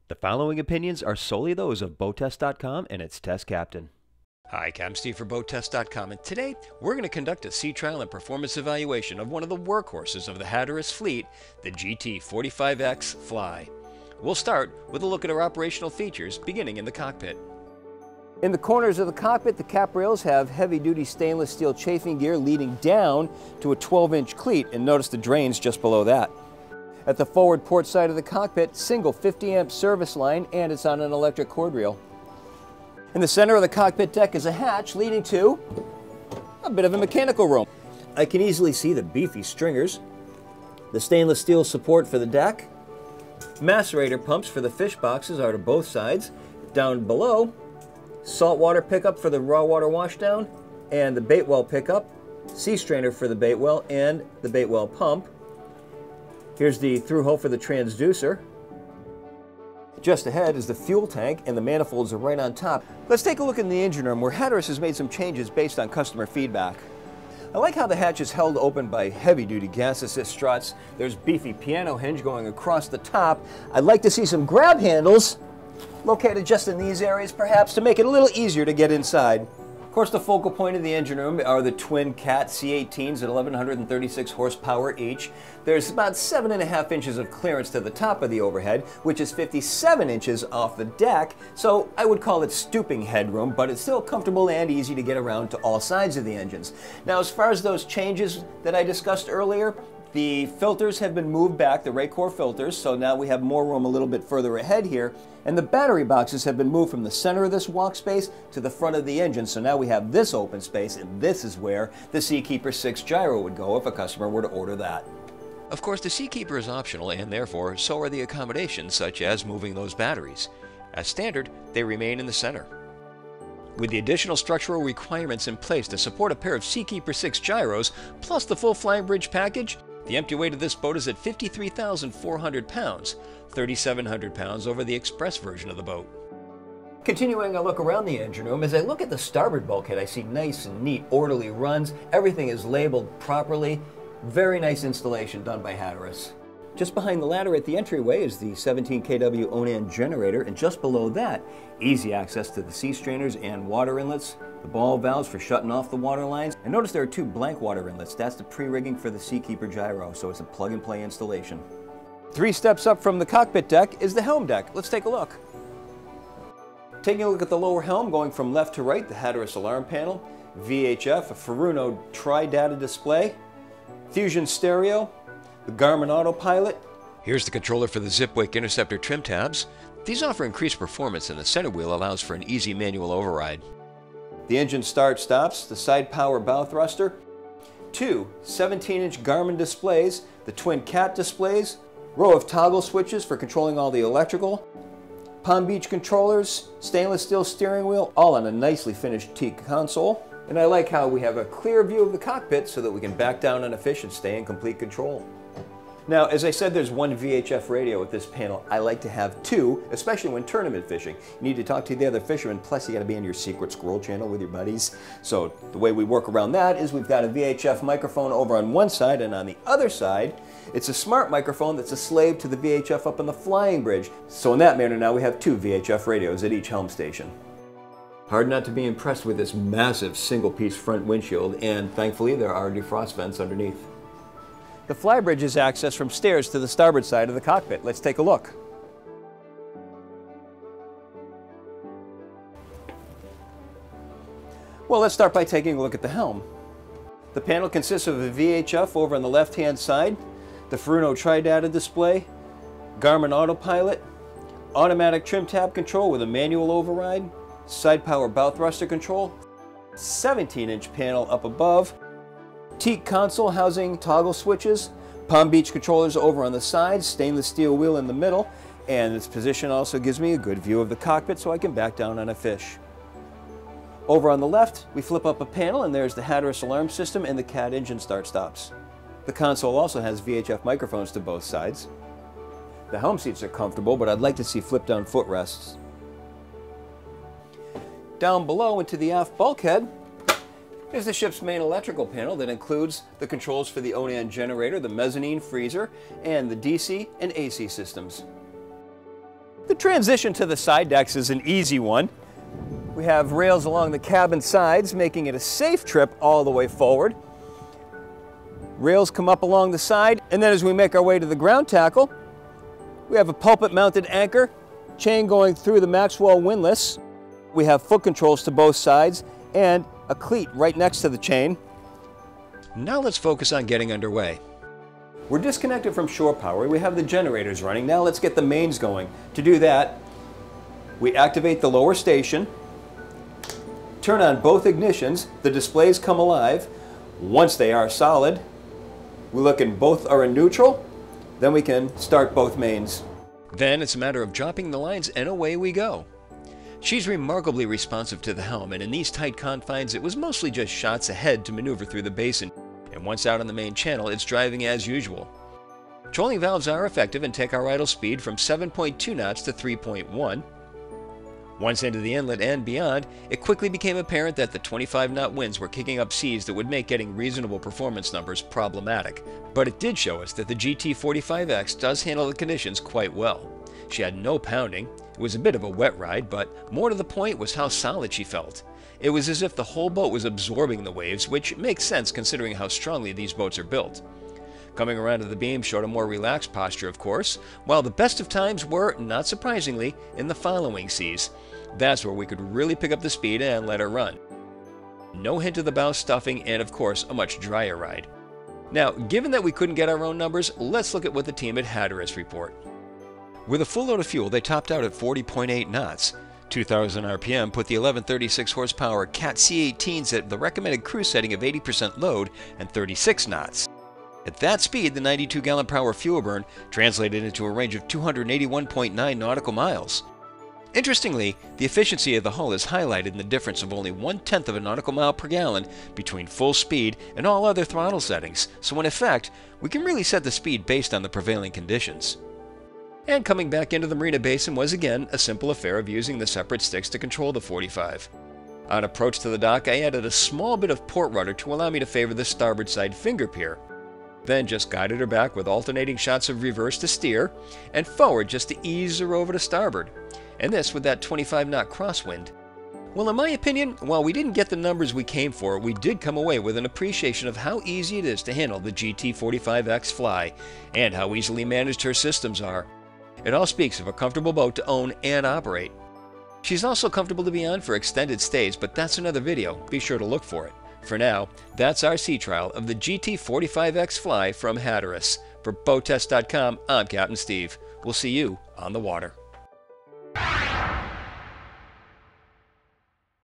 The following opinions are solely those of BoatTEST.com and its test captain. Hi, I'm Steve for BoatTEST.com, and today we're going to conduct a sea trial and performance evaluation of one of the workhorses of the Hatteras fleet, the GT45X Fly. We'll start with a look at our operational features, beginning in the cockpit. In the corners of the cockpit, the cap rails have heavy-duty stainless steel chafing gear leading down to a 12-inch cleat, and notice the drains just below that. At the forward port side of the cockpit, single 50-amp service line, and it's on an electric cord reel. In the center of the cockpit deck is a hatch leading to a bit of a mechanical room. I can easily see the beefy stringers, the stainless steel support for the deck, macerator pumps for the fish boxes are to both sides. Down below, saltwater pickup for the raw water washdown, and the bait well pickup, sea strainer for the bait well, and the bait well pump. Here's the through hole for the transducer. Just ahead is the fuel tank, and the manifolds are right on top. Let's take a look in the engine room, where Hatteras has made some changes based on customer feedback. I like how the hatch is held open by heavy-duty gas assist struts. There's beefy piano hinge going across the top. I'd like to see some grab handles located just in these areas, perhaps, to make it a little easier to get inside. Of course, the focal point of the engine room are the twin Cat C18s at 1136 horsepower each. There's about 7.5 inches of clearance to the top of the overhead, which is 57 inches off the deck, so I would call it stooping headroom, but it's still comfortable and easy to get around to all sides of the engines. Now, as far as those changes that I discussed earlier, the filters have been moved back, the Raycor filters, so now we have more room a little bit further ahead here. And the battery boxes have been moved from the center of this walk space to the front of the engine, so now we have this open space, and this is where the Seakeeper 6 gyro would go if a customer were to order that. Of course, the Seakeeper is optional, and therefore so are the accommodations such as moving those batteries. As standard, they remain in the center. With the additional structural requirements in place to support a pair of Seakeeper 6 gyros, plus the full Flybridge package, the empty weight of this boat is at 53,400 pounds, 3,700 pounds over the express version of the boat. Continuing a look around the engine room, as I look at the starboard bulkhead, I see nice and neat, orderly runs. Everything is labeled properly. Very nice installation done by Hatteras. Just behind the ladder at the entryway is the 17 kW Onan generator, and just below that, easy access to the sea strainers and water inlets, the ball valves for shutting off the water lines. And notice there are two blank water inlets. That's the pre-rigging for the Seakeeper gyro, so it's a plug-and-play installation. 3 steps up from the cockpit deck is the helm deck. Let's take a look. Taking a look at the lower helm, going from left to right, the Hatteras alarm panel, VHF, a Furuno tri-data display, Fusion stereo, the Garmin autopilot. Here's the controller for the Zipwick Interceptor trim tabs. These offer increased performance, and the center wheel allows for an easy manual override. The engine start-stops, the side power bow thruster, 2 17-inch Garmin displays, the twin Cat displays, row of toggle switches for controlling all the electrical, Palm Beach controllers, stainless steel steering wheel, all on a nicely finished teak console. And I like how we have a clear view of the cockpit so that we can back down on a fish and stay in complete control. Now, as I said, there's one VHF radio with this panel. I like to have 2, especially when tournament fishing. You need to talk to the other fishermen, plus you got to be in your secret squirrel channel with your buddies. So the way we work around that is we've got a VHF microphone over on one side, and on the other side, it's a smart microphone that's a slave to the VHF up on the flying bridge. So in that manner now we have 2 VHF radios at each helm station. Hard not to be impressed with this massive single-piece front windshield, and thankfully there are defrost vents underneath. The Flybridge is accessed from stairs to the starboard side of the cockpit. Let's take a look. Well, let's start by taking a look at the helm. The panel consists of a VHF over on the left-hand side, the Furuno tri-data display, Garmin autopilot, automatic trim tab control with a manual override, side power bow thruster control, 17-inch panel up above, teak console housing toggle switches, Palm Beach controllers over on the sides, stainless steel wheel in the middle, and its position also gives me a good view of the cockpit so I can back down on a fish. Over on the left, we flip up a panel, and there's the Hatteras alarm system and the Cat engine start-stops. The console also has VHF microphones to both sides. The helm seats are comfortable, but I'd like to see flip-down footrests. Down below into the aft bulkhead, Here's the ship's main electrical panel that includes the controls for the Onan generator, the mezzanine freezer, and the DC and AC systems. The transition to the side decks is an easy one. We have rails along the cabin sides, making it a safe trip all the way forward. Rails come up along the side, and then as we make our way to the ground tackle, we have a pulpit-mounted anchor, chain going through the Maxwell windlass. We have foot controls to both sides, and a cleat right next to the chain. Now let's focus on getting underway. We're disconnected from shore power. We have the generators running. Now let's get the mains going. To do that, we activate the lower station, turn on both ignitions, the displays come alive. Once they are solid, we look and both are in neutral, then we can start both mains. Then it's a matter of dropping the lines and away we go. She's remarkably responsive to the helm, and in these tight confines it was mostly just shots ahead to maneuver through the basin, and once out on the main channel it's driving as usual. Trolling valves are effective and take our idle speed from 7.2 knots to 3.1. Once into the inlet and beyond, it quickly became apparent that the 25-knot winds were kicking up seas that would make getting reasonable performance numbers problematic. But it did show us that the GT45X does handle the conditions quite well. She had no pounding. It was a bit of a wet ride, but more to the point was how solid she felt. It was as if the whole boat was absorbing the waves, which makes sense considering how strongly these boats are built. Coming around to the beam showed a more relaxed posture, of course, while the best of times were, not surprisingly, in the following seas. That's where we could really pick up the speed and let her run. No hint of the bow stuffing, and of course a much drier ride. Now, given that we couldn't get our own numbers, let's look at what the team at Hatteras report. With a full load of fuel, they topped out at 40.8 knots. 2,000 RPM put the 1136 horsepower Cat C18s at the recommended cruise setting of 80% load and 36 knots. At that speed, the 92 gallon per hour fuel burn translated into a range of 281.9 nautical miles. Interestingly, the efficiency of the hull is highlighted in the difference of only 1/10 of a nautical mile per gallon between full speed and all other throttle settings, so in effect, we can really set the speed based on the prevailing conditions. And coming back into the marina basin was again a simple affair of using the separate sticks to control the 45. On approach to the dock, I added a small bit of port rudder to allow me to favor the starboard side finger pier. Then just guided her back with alternating shots of reverse to steer, and forward just to ease her over to starboard. And this with that 25-knot crosswind. Well, in my opinion, while we didn't get the numbers we came for, we did come away with an appreciation of how easy it is to handle the GT45X Fly, and how easily managed her systems are. It all speaks of a comfortable boat to own and operate. She's also comfortable to be on for extended stays, but that's another video. Be sure to look for it. For now, that's our sea trial of the GT45X Fly from Hatteras. For BoatTEST.com, I'm Captain Steve. We'll see you on the water.